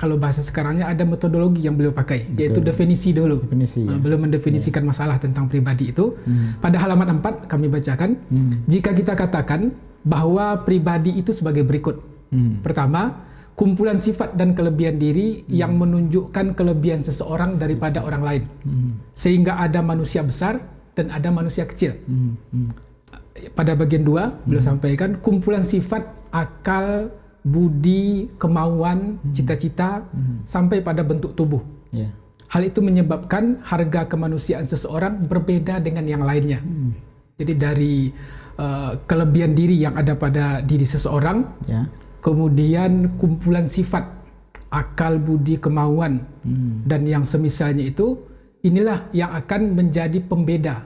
kalau bahasa sekarangnya ada metodologi yang beliau pakai, yaitu definisi dulu. Beliau mendefinisikan masalah tentang pribadi itu. Pada halaman 4 kami bacakan, jika kita katakan bahwa pribadi itu sebagai berikut. Pertama, kumpulan sifat dan kelebihan diri yang menunjukkan kelebihan seseorang daripada orang lain. Sehingga ada manusia besar dan ada manusia kecil. Pada bagian 2, beliau sampaikan kumpulan sifat, akal, budi, kemauan, cita-cita, sampai pada bentuk tubuh. Hal itu menyebabkan harga kemanusiaan seseorang berbeda dengan yang lainnya. Jadi dari kelebihan diri yang ada pada diri seseorang, kemudian kumpulan sifat, akal, budi, kemauan, dan yang semisalnya itu, inilah yang akan menjadi pembeda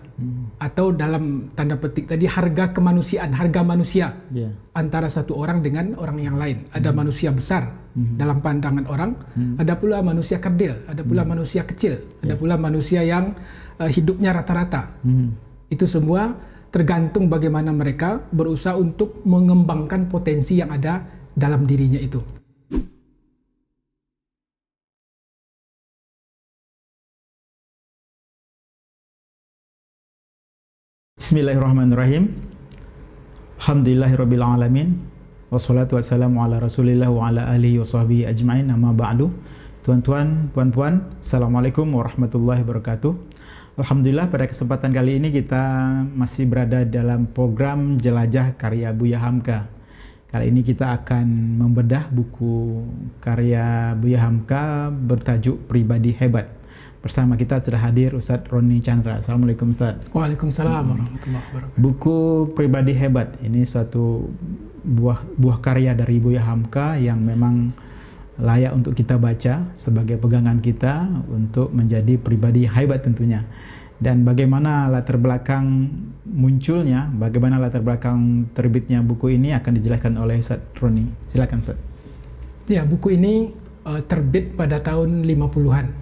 atau dalam tanda petik tadi harga kemanusiaan, harga manusia antara satu orang dengan orang yang lain. Ada manusia besar dalam pandangan orang, ada pula manusia kerdil, ada pula manusia kecil, ada pula manusia yang hidupnya rata-rata. Itu semua tergantung bagaimana mereka berusaha untuk mengembangkan potensi yang ada dalam dirinya itu. Bismillahirrahmanirrahim. Alhamdulillahirabbil alamin. Wassalatu wassalamu ala Rasulillah wa ala alihi wa sahbihi ajmain. Amma ba'du. Tuan-tuan, puan-puan, Assalamualaikum warahmatullahi wabarakatuh. Alhamdulillah pada kesempatan kali ini kita masih berada dalam program Jelajah karya Buya Hamka. Kali ini kita akan membedah buku karya Buya Hamka bertajuk Pribadi Hebat. Bersama kita sudah hadir Ustadz Roni Chandra. Assalamualaikum Ustadz. Waalaikumsalam warahmatullahi wabarakatuh. Buku Pribadi Hebat ini suatu buah karya dari Buya Hamka yang memang layak untuk kita baca sebagai pegangan kita untuk menjadi pribadi hebat tentunya. Dan bagaimana latar belakang munculnya, bagaimana latar belakang terbitnya buku ini akan dijelaskan oleh Ustadz Roni. Silakan Ustadz. Ya, buku ini terbit pada tahun 50-an.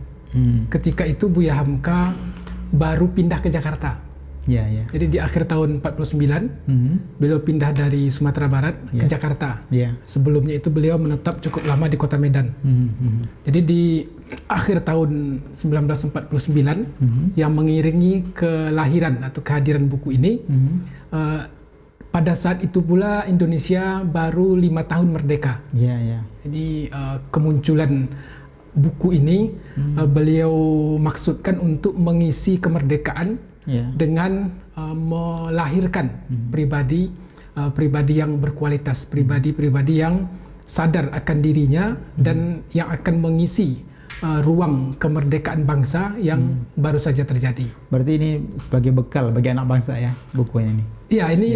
Ketika itu Buya Hamka baru pindah ke Jakarta. Jadi di akhir tahun 49 beliau pindah dari Sumatera Barat ke Jakarta. Sebelumnya itu beliau menetap cukup lama di Kota Medan. Jadi di akhir tahun 1949 yang mengiringi kelahiran atau kehadiran buku ini, pada saat itu pula Indonesia baru 5 tahun merdeka. Jadi kemunculan buku ini beliau maksudkan untuk mengisi kemerdekaan dengan melahirkan pribadi yang berkualitas, pribadi yang sadar akan dirinya dan yang akan mengisi ruang kemerdekaan bangsa yang baru saja terjadi. Berarti ini sebagai bekal bagi anak bangsa ya bukunya ini. Iya, ini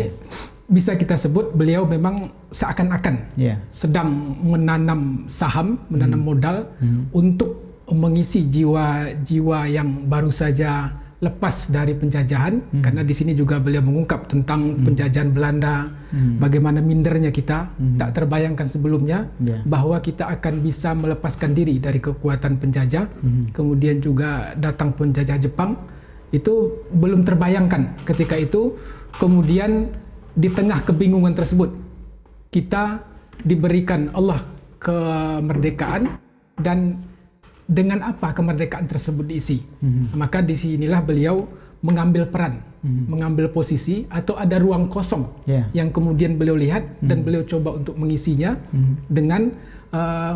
bisa kita sebut beliau memang seakan-akan sedang menanam saham, menanam modal untuk mengisi jiwa-jiwa yang baru saja lepas dari penjajahan, karena di sini juga beliau mengungkap tentang penjajahan Belanda, bagaimana mindernya kita, tak terbayangkan sebelumnya bahwa kita akan bisa melepaskan diri dari kekuatan penjajah, kemudian juga datang penjajah Jepang, itu belum terbayangkan ketika itu. Kemudian di tengah kebingungan tersebut, kita diberikan Allah kemerdekaan, dan dengan apa kemerdekaan tersebut diisi? Maka disinilah beliau mengambil peran, mengambil posisi, atau ada ruang kosong yang kemudian beliau lihat dan beliau coba untuk mengisinya dengan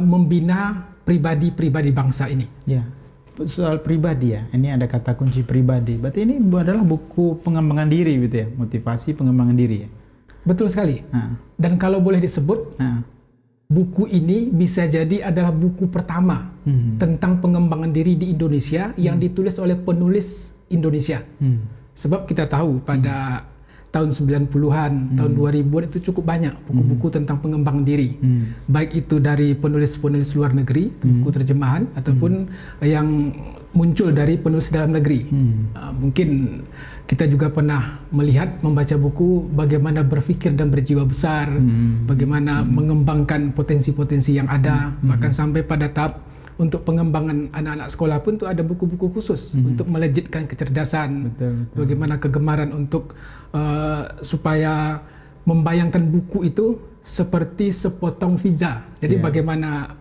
membina pribadi-pribadi bangsa ini. Soal pribadi ya, ini ada kata kunci pribadi. Berarti ini adalah buku pengembangan diri gitu ya, motivasi pengembangan diri ya. Betul sekali. Dan kalau boleh disebut, buku ini bisa jadi adalah buku pertama tentang pengembangan diri di Indonesia yang ditulis oleh penulis Indonesia. Sebab kita tahu pada tahun 90-an, tahun 2000-an itu cukup banyak buku-buku tentang pengembangan diri. Baik itu dari penulis-penulis luar negeri, buku terjemahan, ataupun yang muncul dari penulis dalam negeri. Mungkin kita juga pernah melihat, membaca buku bagaimana berpikir dan berjiwa besar, bagaimana mengembangkan potensi-potensi yang ada, bahkan sampai pada tahap untuk pengembangan anak-anak sekolah pun tuh ada buku-buku khusus untuk melejitkan kecerdasan, bagaimana kegemaran untuk supaya membayangkan buku itu seperti sepotong pizza. Jadi bagaimana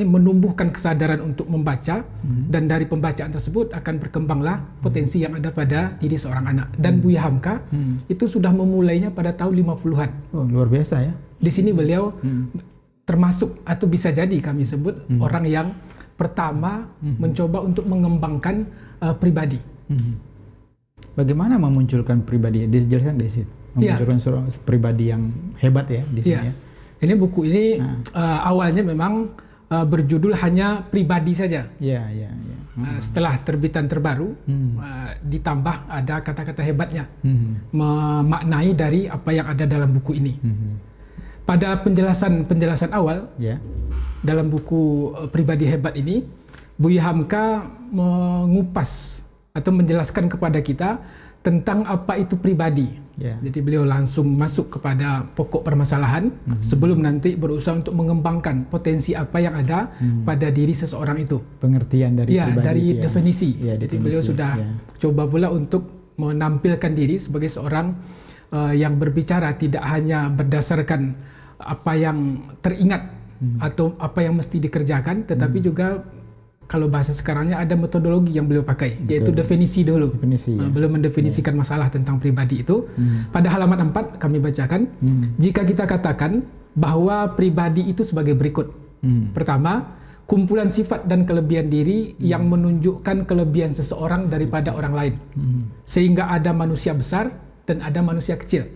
menumbuhkan kesadaran untuk membaca, dan dari pembacaan tersebut akan berkembanglah potensi yang ada pada diri seorang anak. Dan Buya Hamka itu sudah memulainya pada tahun 50-an. Oh, luar biasa ya. Di sini beliau termasuk atau bisa jadi kami sebut orang yang pertama mencoba untuk mengembangkan pribadi. Bagaimana memunculkan pribadi? Dijelaskan dari situ. Memunculkan seorang pribadi yang hebat ya di sini ya. Ini buku ini awalnya memang berjudul hanya pribadi saja. Setelah terbitan terbaru ditambah ada kata-kata hebatnya memaknai dari apa yang ada dalam buku ini. Pada penjelasan awal dalam buku pribadi hebat ini, Buya Hamka mengupas atau menjelaskan kepada kita tentang apa itu pribadi. Jadi beliau langsung masuk kepada pokok permasalahan sebelum nanti berusaha untuk mengembangkan potensi apa yang ada pada diri seseorang itu. Pengertian dari pribadi dari itu definisi. definisi. Jadi beliau sudah coba pula untuk menampilkan diri sebagai seorang yang berbicara tidak hanya berdasarkan apa yang teringat atau apa yang mesti dikerjakan, tetapi juga kalau bahasa sekarangnya ada metodologi yang beliau pakai, yaitu definisi dulu. Belum mendefinisikan masalah tentang pribadi itu. Pada halaman 4 kami bacakan, jika kita katakan bahwa pribadi itu sebagai berikut. Pertama, kumpulan sifat dan kelebihan diri yang menunjukkan kelebihan seseorang daripada orang lain. Sehingga ada manusia besar dan ada manusia kecil.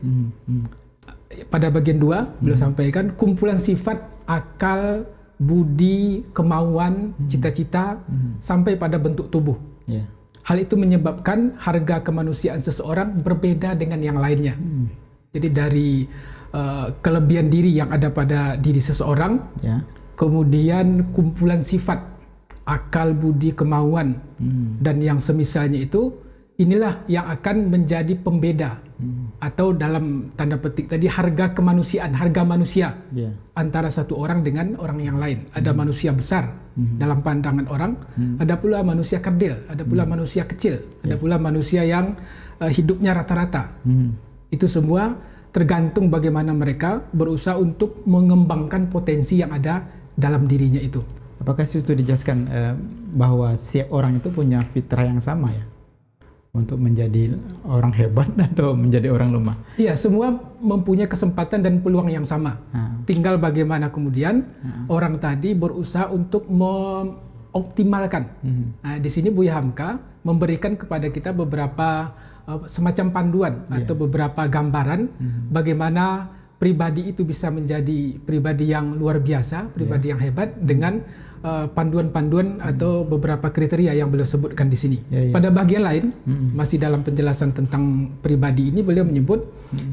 Pada bagian 2, beliau sampaikan kumpulan sifat, akal, budi, kemauan, cita-cita, sampai pada bentuk tubuh. Hal itu menyebabkan harga kemanusiaan seseorang berbeda dengan yang lainnya. Jadi dari kelebihan diri yang ada pada diri seseorang, kemudian kumpulan sifat, akal, budi, kemauan, dan yang semisalnya itu, inilah yang akan menjadi pembeda atau dalam tanda petik tadi harga kemanusiaan, harga manusia antara satu orang dengan orang yang lain. Ada manusia besar dalam pandangan orang, ada pula manusia kerdil, ada pula manusia kecil, ada pula manusia yang hidupnya rata-rata. Itu semua tergantung bagaimana mereka berusaha untuk mengembangkan potensi yang ada dalam dirinya itu. Apakah situ dijelaskan bahwa setiap orang itu punya fitrah yang sama ya? Untuk menjadi orang hebat atau menjadi orang lemah? Iya, semua mempunyai kesempatan dan peluang yang sama. Tinggal bagaimana kemudian orang tadi berusaha untuk mengoptimalkan. Di sini Buya Hamka memberikan kepada kita beberapa semacam panduan atau beberapa gambaran bagaimana pribadi itu bisa menjadi pribadi yang luar biasa, pribadi yang hebat dengan panduan-panduan atau beberapa kriteria yang beliau sebutkan di sini. Pada bagian lain, masih dalam penjelasan tentang pribadi ini, beliau menyebut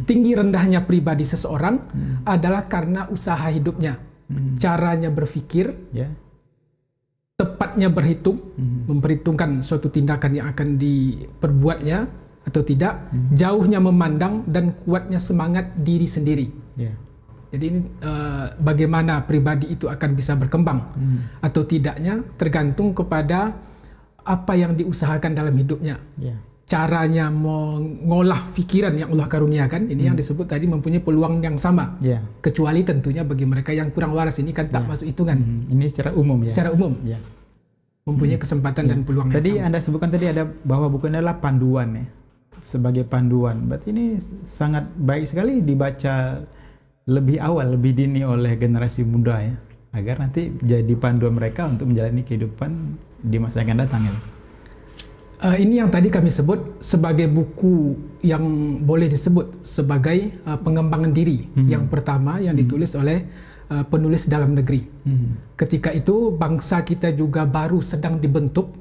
tinggi rendahnya pribadi seseorang adalah karena usaha hidupnya, caranya berpikir, tepatnya berhitung, memperhitungkan suatu tindakan yang akan diperbuatnya atau tidak, jauhnya memandang, dan kuatnya semangat diri sendiri. Jadi ini bagaimana pribadi itu akan bisa berkembang atau tidaknya tergantung kepada apa yang diusahakan dalam hidupnya. Caranya mengolah pikiran yang Allah karuniakan, ini yang disebut tadi mempunyai peluang yang sama. Kecuali tentunya bagi mereka yang kurang waras, ini kan tak masuk hitungan. Ini secara umum ya. Secara umum. Mempunyai kesempatan dan peluang yang tadi sama. Anda sebutkan tadi ada bahwa buku ini adalah panduan ya. Sebagai panduan. Berarti ini sangat baik sekali dibaca lebih awal, lebih dini oleh generasi muda ya, agar nanti jadi panduan mereka untuk menjalani kehidupan di masa yang akan datang ya. Ini yang tadi kami sebut sebagai buku yang boleh disebut sebagai pengembangan diri. Yang pertama yang ditulis oleh penulis dalam negeri. Ketika itu bangsa kita juga baru sedang dibentuk.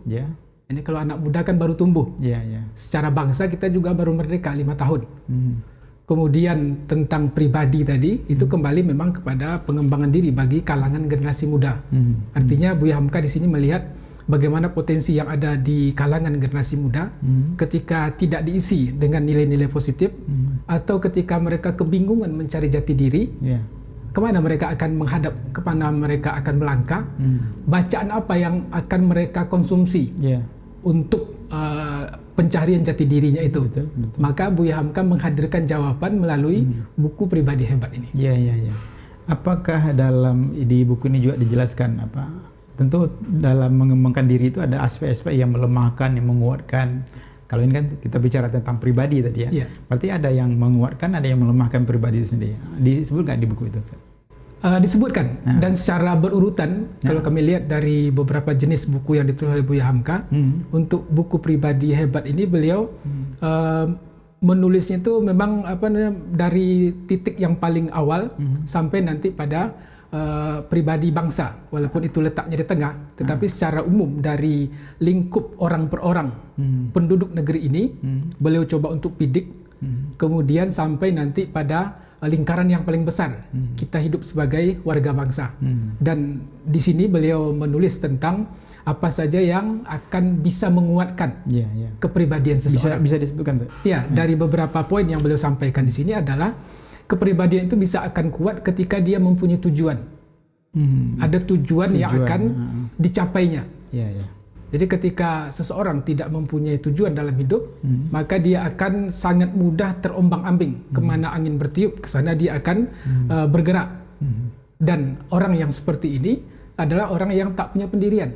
Ini kalau anak muda kan baru tumbuh. Secara bangsa kita juga baru merdeka 5 tahun. Kemudian tentang pribadi tadi itu kembali memang kepada pengembangan diri bagi kalangan generasi muda. Artinya Buya Hamka di sini melihat bagaimana potensi yang ada di kalangan generasi muda ketika tidak diisi dengan nilai-nilai positif atau ketika mereka kebingungan mencari jati diri, kemana mereka akan menghadap, kemana mereka akan melangkah, bacaan apa yang akan mereka konsumsi untuk pencarian jati dirinya itu. Betul. Maka Buya Hamka menghadirkan jawaban melalui buku Pribadi Hebat ini. Iya. Apakah di buku ini juga dijelaskan apa? Tentu dalam mengembangkan diri itu ada aspek-aspek yang melemahkan, yang menguatkan. Kalau ini kan kita bicara tentang pribadi tadi ya. Berarti ada yang menguatkan, ada yang melemahkan pribadi itu sendiri. Disebut nggak di buku itu? Disebutkan dan secara berurutan. Kalau kami lihat dari beberapa jenis buku yang ditulis oleh Buya Hamka, untuk buku Pribadi Hebat ini beliau menulisnya itu memang dari titik yang paling awal sampai nanti pada pribadi bangsa, walaupun itu letaknya di tengah, tetapi secara umum dari lingkup orang per orang penduduk negeri ini beliau coba untuk bidik, kemudian sampai nanti pada lingkaran yang paling besar, kita hidup sebagai warga bangsa. Dan di sini beliau menulis tentang apa saja yang akan bisa menguatkan kepribadian seseorang. Bisa disebutkan? Dari beberapa poin yang beliau sampaikan di sini adalah kepribadian itu bisa akan kuat ketika dia mempunyai tujuan. Ada tujuan yang akan dicapainya. Jadi ketika seseorang tidak mempunyai tujuan dalam hidup, maka dia akan sangat mudah terombang-ambing. Kemana angin bertiup, ke sana dia akan bergerak. Dan orang yang seperti ini adalah orang yang tak punya pendirian.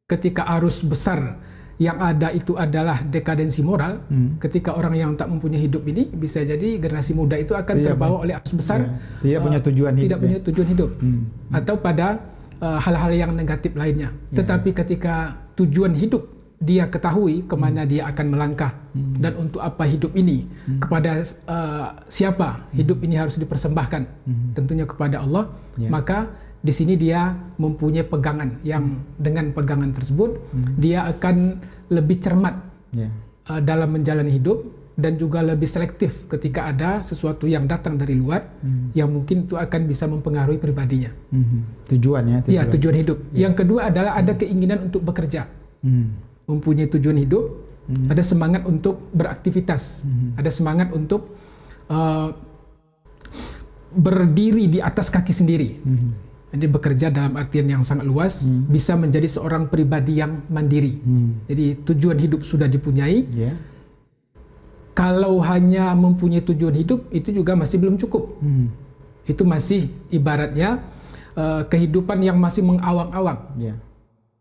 Ketika arus besar yang ada itu adalah dekadensi moral, ketika orang yang tak mempunyai hidup ini, bisa jadi generasi muda itu akan terbawa oleh arus besar. Tidak punya tujuan hidup. Tidak punya tujuan hidup. Atau pada hal-hal yang negatif lainnya. Tetapi ketika tujuan hidup dia ketahui kemana dia akan melangkah dan untuk apa hidup ini, kepada siapa hidup ini harus dipersembahkan, tentunya kepada Allah, maka di sini dia mempunyai pegangan yang dengan pegangan tersebut dia akan lebih cermat dalam menjalani hidup, dan juga lebih selektif ketika ada sesuatu yang datang dari luar yang mungkin itu akan bisa mempengaruhi pribadinya. Tujuan. Tujuan hidup. Yang kedua adalah ada keinginan untuk bekerja. Mempunyai tujuan hidup, ada semangat untuk beraktivitas, ada semangat untuk berdiri di atas kaki sendiri. Jadi bekerja dalam artian yang sangat luas, bisa menjadi seorang pribadi yang mandiri. Jadi tujuan hidup sudah dipunyai. Kalau hanya mempunyai tujuan hidup, itu juga masih belum cukup. Itu masih ibaratnya kehidupan yang masih mengawang-awang.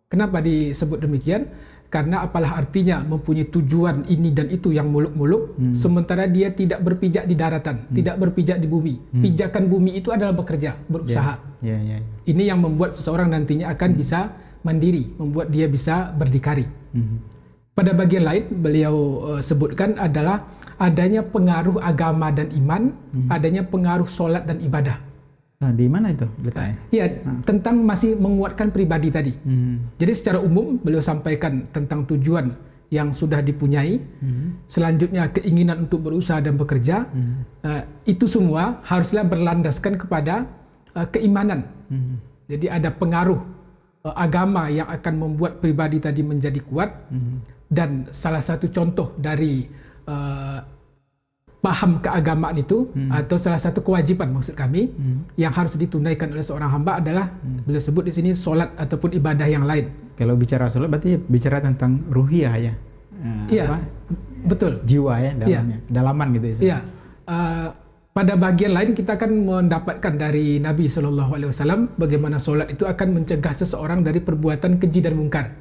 Kenapa disebut demikian? Karena apalah artinya mempunyai tujuan ini dan itu yang muluk-muluk, sementara dia tidak berpijak di daratan, tidak berpijak di bumi. Pijakan bumi itu adalah bekerja, berusaha. Ini yang membuat seseorang nantinya akan bisa mandiri, membuat dia bisa berdikari. Pada bagian lain beliau sebutkan adalah adanya pengaruh agama dan iman, adanya pengaruh solat dan ibadah. Nah, di mana itu letaknya? Tentang masih menguatkan pribadi tadi. Jadi secara umum beliau sampaikan tentang tujuan yang sudah dipunyai, selanjutnya keinginan untuk berusaha dan bekerja, itu semua haruslah berlandaskan kepada keimanan. Jadi ada pengaruh agama yang akan membuat pribadi tadi menjadi kuat. Dan salah satu contoh dari paham keagamaan itu, atau salah satu kewajiban maksud kami yang harus ditunaikan oleh seorang hamba adalah beliau sebut di sini solat ataupun ibadah yang lain. Kalau bicara solat berarti bicara tentang ruhiyah ya? Betul. Jiwa ya dalamnya, dalaman gitu ya? Pada bagian lain kita akan mendapatkan dari Nabi SAW bagaimana solat itu akan mencegah seseorang dari perbuatan keji dan mungkar.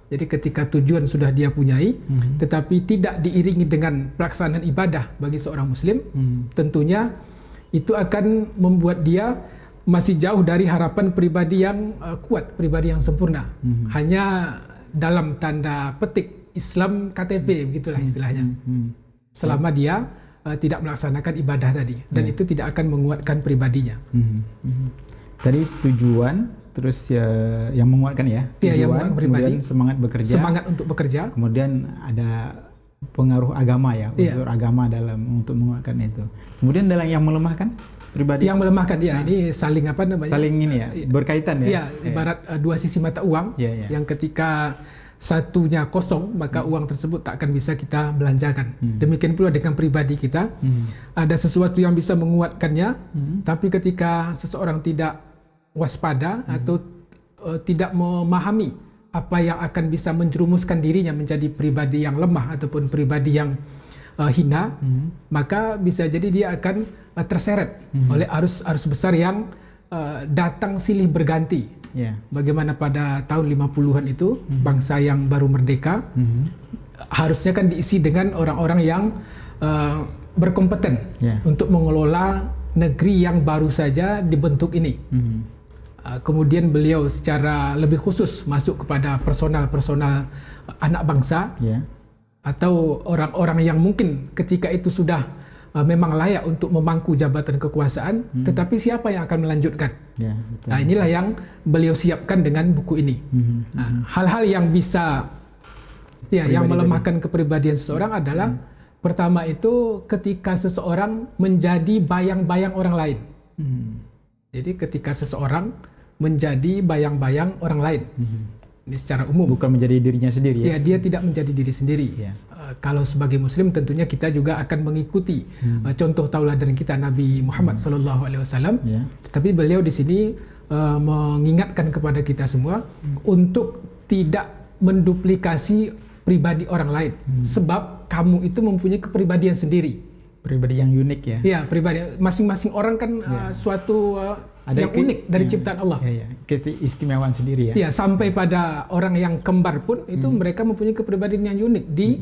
Jadi ketika tujuan sudah dia punyai, tetapi tidak diiringi dengan pelaksanaan ibadah bagi seorang muslim, tentunya itu akan membuat dia masih jauh dari harapan pribadi yang kuat, pribadi yang sempurna. Hanya dalam tanda petik Islam KTP, begitulah istilahnya. Selama dia tidak melaksanakan ibadah tadi, dan itu tidak akan menguatkan pribadinya. Tadi tujuan, terus yang menguatkan tujuan, kemudian semangat bekerja, semangat untuk bekerja, kemudian ada pengaruh agama unsur agama dalam untuk menguatkan itu. Kemudian dalam yang melemahkan pribadi, yang melemahkan ini saling saling ini berkaitan ibarat dua sisi mata uang yang ketika satunya kosong maka uang tersebut tak akan bisa kita belanjakan. Demikian pula dengan pribadi kita, ada sesuatu yang bisa menguatkannya, tapi ketika seseorang tidak waspada atau tidak memahami apa yang akan bisa menjerumuskan dirinya menjadi pribadi yang lemah ataupun pribadi yang hina, maka bisa jadi dia akan terseret oleh arus besar yang datang silih berganti. Bagaimana pada tahun 50-an itu bangsa yang baru merdeka harusnya kan diisi dengan orang-orang yang berkompeten untuk mengelola negeri yang baru saja dibentuk ini. Kemudian beliau secara lebih khusus masuk kepada personal anak bangsa atau orang-orang yang mungkin ketika itu sudah memang layak untuk memangku jabatan kekuasaan, tetapi siapa yang akan melanjutkan? Nah, inilah yang beliau siapkan dengan buku ini. Hal-hal yang bisa yang melemahkan kepribadian seseorang adalah pertama itu ketika seseorang menjadi bayang-bayang orang lain. Jadi ketika seseorang menjadi bayang-bayang orang lain. Ini secara umum. Bukan menjadi dirinya sendiri ya? Ya, dia tidak menjadi diri sendiri. Kalau sebagai Muslim tentunya kita juga akan mengikuti contoh tauladan kita Nabi Muhammad SAW. Tetapi beliau di sini mengingatkan kepada kita semua untuk tidak menduplikasi pribadi orang lain. Sebab kamu itu mempunyai kepribadian sendiri. Pribadi yang unik ya? Ya, pribadi. Masing-masing orang kan suatu ada yang unik dari ciptaan Allah. Keistimewaan sendiri ya? Ya, sampai pada orang yang kembar pun itu mereka mempunyai kepribadian yang unik di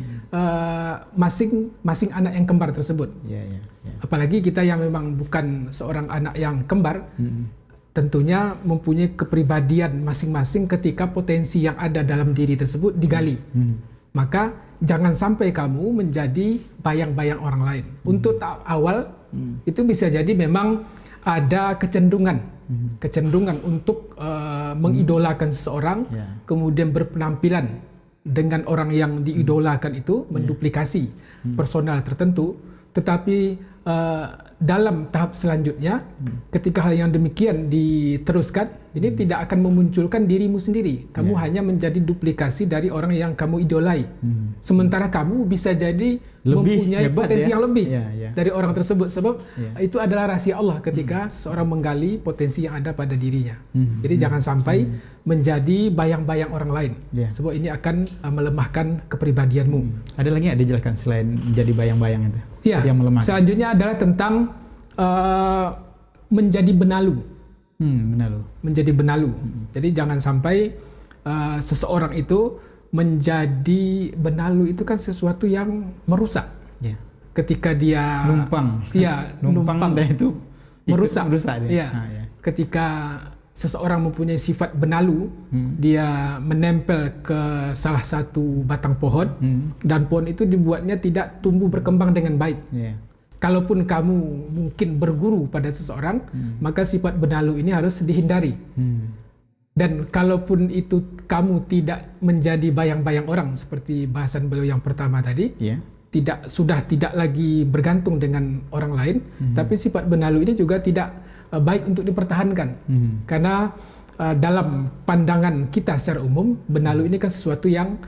masing-masing anak yang kembar tersebut. Apalagi kita yang memang bukan seorang anak yang kembar, tentunya mempunyai kepribadian masing-masing ketika potensi yang ada dalam diri tersebut digali. Maka jangan sampai kamu menjadi bayang-bayang orang lain. Untuk tahap awal itu bisa jadi memang ada kecenderungan untuk mengidolakan seseorang, kemudian berpenampilan dengan orang yang diidolakan itu, menduplikasi personal tertentu. Tetapi dalam tahap selanjutnya, ketika hal yang demikian diteruskan, ini tidak akan memunculkan dirimu sendiri. Kamu hanya menjadi duplikasi dari orang yang kamu idolai. Sementara kamu bisa jadi mempunyai potensi yang lebih dari orang tersebut. Sebab itu adalah rahasia Allah ketika seseorang menggali potensi yang ada pada dirinya. Jadi jangan sampai menjadi bayang-bayang orang lain. Sebab ini akan melemahkan kepribadianmu. Ada lagi yang dijelaskan selain menjadi bayang-bayang itu? Yang melemahkan. Selanjutnya adalah tentang menjadi benalu. Menjadi benalu. Jadi jangan sampai seseorang itu menjadi benalu, itu kan sesuatu yang merusak. Ketika dia numpang dan itu merusak. Dia. Ketika seseorang mempunyai sifat benalu, dia menempel ke salah satu batang pohon, dan pohon itu dibuatnya tidak tumbuh berkembang dengan baik. Kalaupun kamu mungkin berguru pada seseorang, maka sifat benalu ini harus dihindari. Dan kalaupun itu kamu tidak menjadi bayang-bayang orang, seperti bahasan beliau yang pertama tadi, sudah tidak lagi bergantung dengan orang lain, tapi sifat benalu ini juga tidak baik untuk dipertahankan. Karena dalam pandangan kita secara umum, benalu ini kan sesuatu yang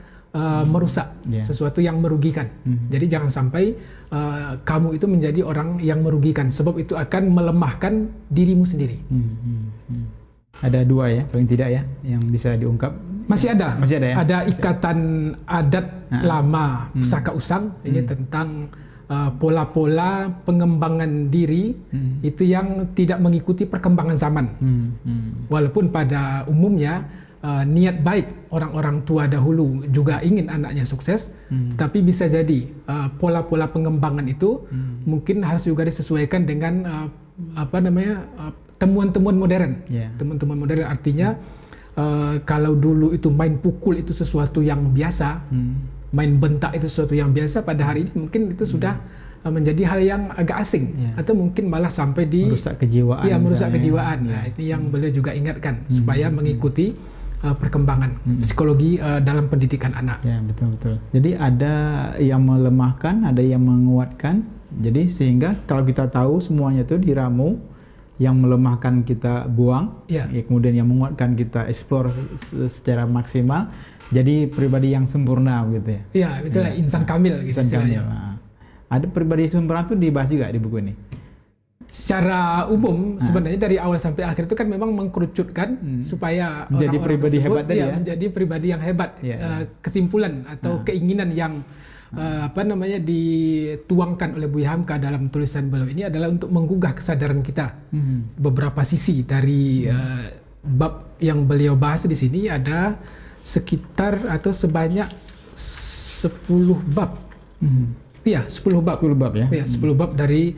merusak, sesuatu yang merugikan. Jadi jangan sampai kamu itu menjadi orang yang merugikan, sebab itu akan melemahkan dirimu sendiri. Ada dua ya, paling tidak ya, yang bisa diungkap. Masih ada ya? Ada ikatan adat lama Pusaka Usang, ini tentang pola-pola pengembangan diri itu yang tidak mengikuti perkembangan zaman. Walaupun pada umumnya niat baik orang-orang tua dahulu juga ingin anaknya sukses, tetapi bisa jadi pola-pola pengembangan itu mungkin harus juga disesuaikan dengan temuan-temuan modern. Temuan-temuan modern artinya kalau dulu itu main pukul itu sesuatu yang biasa, main bentak itu sesuatu yang biasa, pada hari ini mungkin itu sudah menjadi hal yang agak asing, atau mungkin malah sampai di merusak kejiwaan. Merusak kejiwaan. Nah, ini yang beliau juga ingatkan supaya mengikuti perkembangan psikologi dalam pendidikan anak. Ya, betul. Jadi ada yang melemahkan, ada yang menguatkan. Jadi sehingga kalau kita tahu semuanya itu diramu, yang melemahkan kita buang, kemudian yang menguatkan kita eksplor secara maksimal, jadi pribadi yang sempurna gitu ya. Iya, itulah insan kamil gitu istilahnya. Ada pribadi sempurna itu dibahas juga di buku ini. secara umum sebenarnya dari awal sampai akhir itu kan memang mengkerucutkan supaya menjadi orang-orang pribadi tersebut, hebat tadi ya, menjadi pribadi yang hebat. Kesimpulan atau keinginan yang dituangkan oleh Buya Hamka dalam tulisan beliau ini adalah untuk menggugah kesadaran kita. Beberapa sisi dari bab yang beliau bahas di sini ada sekitar atau sebanyak 10 bab. Iya, 10 bab. 10 bab ya. Ya, 10 bab dari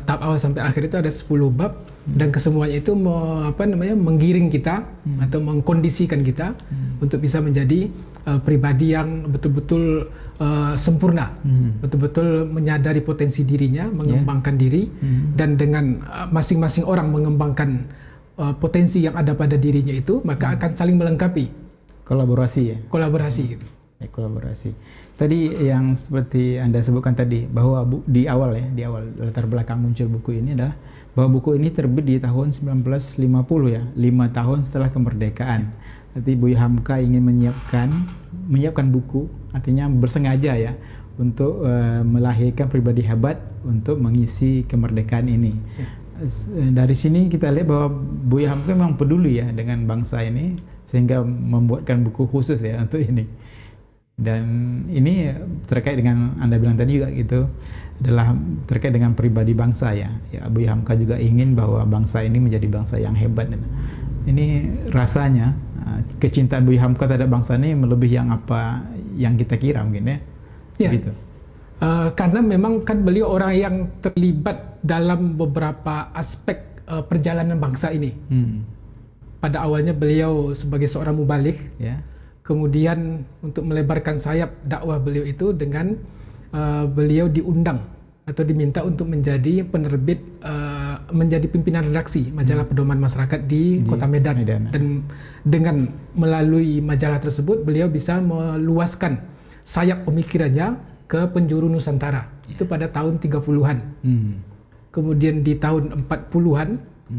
tahap awal sampai akhir itu ada 10 bab dan kesemuanya itu menggiring kita atau mengkondisikan kita untuk bisa menjadi pribadi yang betul-betul sempurna, betul-betul menyadari potensi dirinya, mengembangkan diri dan dengan masing-masing orang mengembangkan potensi yang ada pada dirinya itu, maka akan saling melengkapi. Kolaborasi ya. Kolaborasi. Kolaborasi. Tadi yang seperti Anda sebutkan tadi bahwa di awal latar belakang muncul buku ini adalah bahwa buku ini terbit di tahun 1950 ya, 5 tahun setelah kemerdekaan. Nanti Buya Hamka ingin menyiapkan buku, artinya bersengaja ya untuk melahirkan pribadi hebat untuk mengisi kemerdekaan ini. Dari sini kita lihat bahwa Buya Hamka memang peduli ya dengan bangsa ini sehingga membuatkan buku khusus ya untuk ini. Dan ini terkait dengan Anda bilang tadi juga gitu, adalah terkait dengan pribadi bangsa ya. Buya Hamka juga ingin bahwa bangsa ini menjadi bangsa yang hebat. Ini rasanya kecintaan Buya Hamka terhadap bangsa ini melebihi yang apa yang kita kira mungkin ya. Gitu. Karena memang kan beliau orang yang terlibat dalam beberapa aspek perjalanan bangsa ini. Pada awalnya beliau sebagai seorang mubalik, kemudian untuk melebarkan sayap dakwah beliau itu dengan beliau diundang atau diminta untuk menjadi penerbit, menjadi pimpinan redaksi majalah pedoman masyarakat di Kota Medan. Dan dengan melalui majalah tersebut beliau bisa meluaskan sayap pemikirannya ke penjuru Nusantara. Itu pada tahun 30-an. Kemudian di tahun 40-an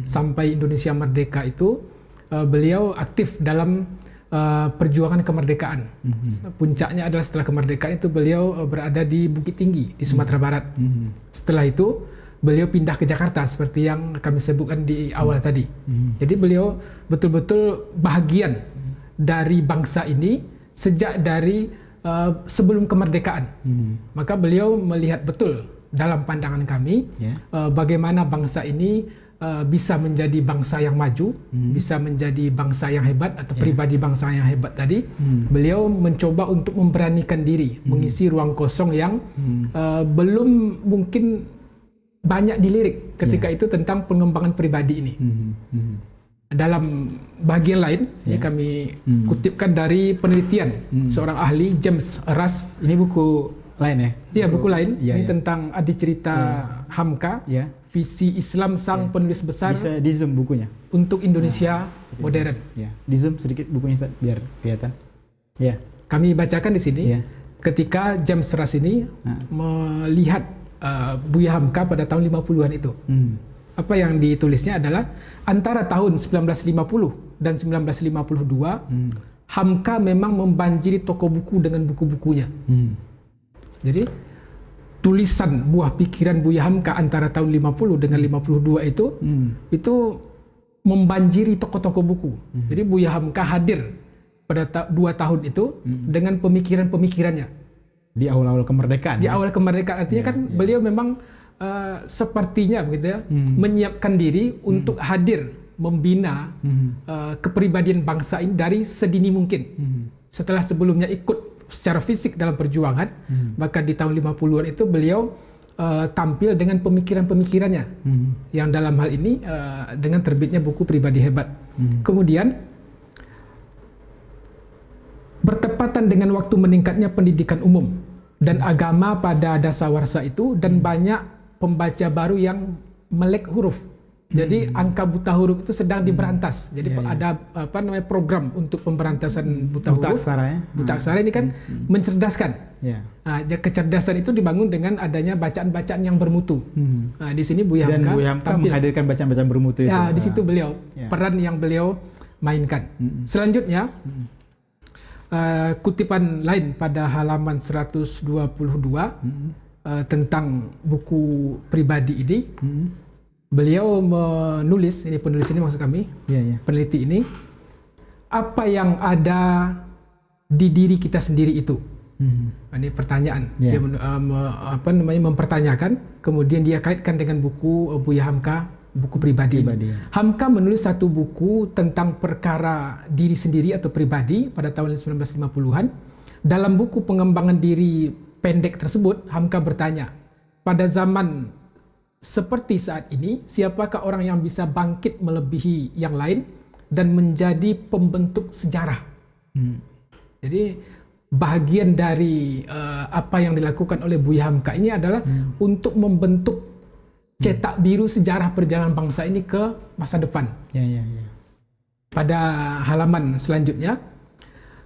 sampai Indonesia merdeka itu beliau aktif dalam perjuangan kemerdekaan. Puncaknya adalah setelah kemerdekaan itu beliau berada di Bukit Tinggi di Sumatera Barat. Setelah itu beliau pindah ke Jakarta seperti yang kami sebutkan di awal tadi. Jadi beliau betul-betul bahagian dari bangsa ini sejak dari sebelum kemerdekaan. Maka beliau melihat betul dalam pandangan kami bagaimana bangsa ini bisa menjadi bangsa yang maju, bisa menjadi bangsa yang hebat atau pribadi bangsa yang hebat tadi. Beliau mencoba untuk memberanikan diri, mengisi ruang kosong yang belum mungkin banyak dilirik ketika itu tentang pengembangan pribadi ini. Dalam bagian lain, kami kutipkan dari penelitian seorang ahli, James Rush. Ini buku lain ya? Iya, buku lain. Ini tentang adicerita Hamka. Visi Islam sang penulis besar. Bisa di zoom bukunya untuk Indonesia modern. Di zoom sedikit bukunya biar kelihatan. Kami bacakan di sini. Ketika James Rush ini melihat Buya Hamka pada tahun 50-an itu. Apa yang ditulisnya adalah antara tahun 1950 dan 1952 Hamka memang membanjiri toko buku dengan buku-bukunya. Jadi tulisan buah pikiran Buya Hamka antara tahun 50 dengan 52 itu membanjiri toko-toko buku. Jadi Buya Hamka hadir pada 2 tahun itu dengan pemikiran-pemikirannya. Di awal-awal kemerdekaan. Di awal kemerdekaan, artinya kan beliau memang sepertinya begitu ya, menyiapkan diri untuk hadir membina kepribadian bangsa ini dari sedini mungkin. Setelah sebelumnya ikut secara fisik dalam perjuangan, maka di tahun 50-an itu beliau tampil dengan pemikiran-pemikirannya yang dalam hal ini dengan terbitnya buku Pribadi Hebat. Kemudian bertepatan dengan waktu meningkatnya pendidikan umum dan agama pada dasawarsa itu dan banyak pembaca baru yang melek huruf. Jadi angka buta huruf itu sedang diberantas. Jadi ada program untuk pemberantasan buta huruf. Aksara ya. Buta aksara ini kan mencerdaskan. Nah, kecerdasan itu dibangun dengan adanya bacaan-bacaan yang bermutu. Nah, di sini Buya Hamka menghadirkan bacaan-bacaan bermutu itu. Di situ beliau peran yang beliau mainkan. Selanjutnya kutipan lain pada halaman 122 tentang buku pribadi ini. beliau menulis, ini penulis ini maksud kami, peneliti ini, apa yang ada di diri kita sendiri itu. Ini pertanyaan. Dia mempertanyakan, kemudian dia kaitkan dengan buku Buya Hamka, buku pribadi. Hamka menulis satu buku tentang perkara diri sendiri atau pribadi pada tahun 1950-an. Dalam buku pengembangan diri pendek tersebut, Hamka bertanya, pada zaman seperti saat ini, siapakah orang yang bisa bangkit melebihi yang lain dan menjadi pembentuk sejarah? Jadi bahagian dari apa yang dilakukan oleh Buya Hamka ini adalah untuk membentuk cetak biru sejarah perjalanan bangsa ini ke masa depan. Pada halaman selanjutnya,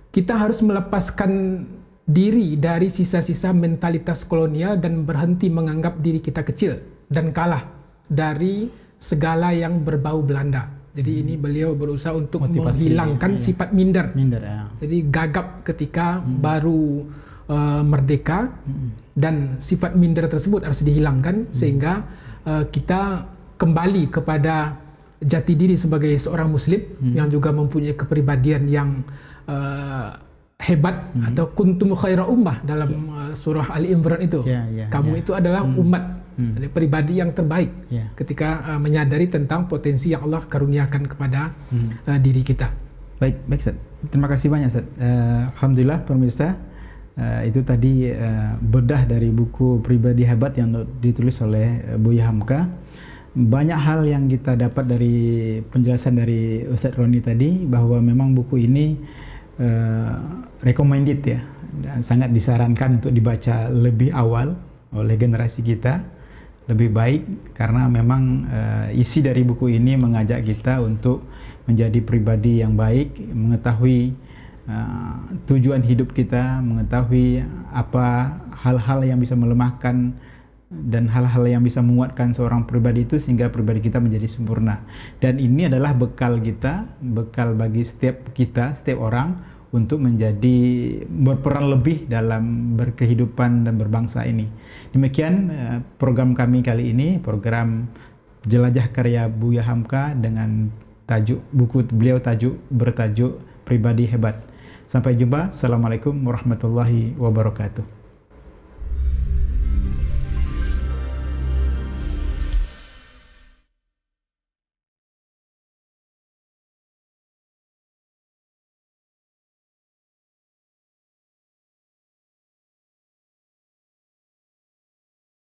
kita harus melepaskan diri dari sisa-sisa mentalitas kolonial dan berhenti menganggap diri kita kecil dan kalah dari segala yang berbau Belanda. Jadi ini beliau berusaha untuk menghilangkan sifat minder. Jadi gagap ketika baru merdeka, dan sifat minder tersebut harus dihilangkan sehingga kita kembali kepada jati diri sebagai seorang muslim yang juga mempunyai kepribadian yang hebat, atau kuntum khaira ummah dalam surah Ali Imran itu. Kamu itu adalah umat, pribadi yang terbaik ketika menyadari tentang potensi yang Allah karuniakan kepada diri kita. Baik Ustaz. Terima kasih banyak Ustaz. Alhamdulillah pemirsa, itu tadi bedah dari buku Pribadi Hebat yang ditulis oleh Buya Hamka. Banyak hal yang kita dapat dari penjelasan dari Ustaz Roni tadi, bahwa memang buku ini recommended ya, dan sangat disarankan untuk dibaca lebih awal oleh generasi kita, lebih baik, karena memang isi dari buku ini mengajak kita untuk menjadi pribadi yang baik, mengetahui tujuan hidup kita, mengetahui apa hal-hal yang bisa melemahkan dan hal-hal yang bisa menguatkan seorang pribadi itu sehingga pribadi kita menjadi sempurna. Dan ini adalah bekal kita, bekal bagi setiap kita, setiap orang untuk menjadi berperan lebih dalam berkehidupan dan berbangsa ini. Demikian program kami kali ini, program Jelajah Karya Buya Hamka dengan tajuk buku beliau bertajuk Pribadi Hebat. Sampai jumpa. Assalamualaikum warahmatullahi wabarakatuh.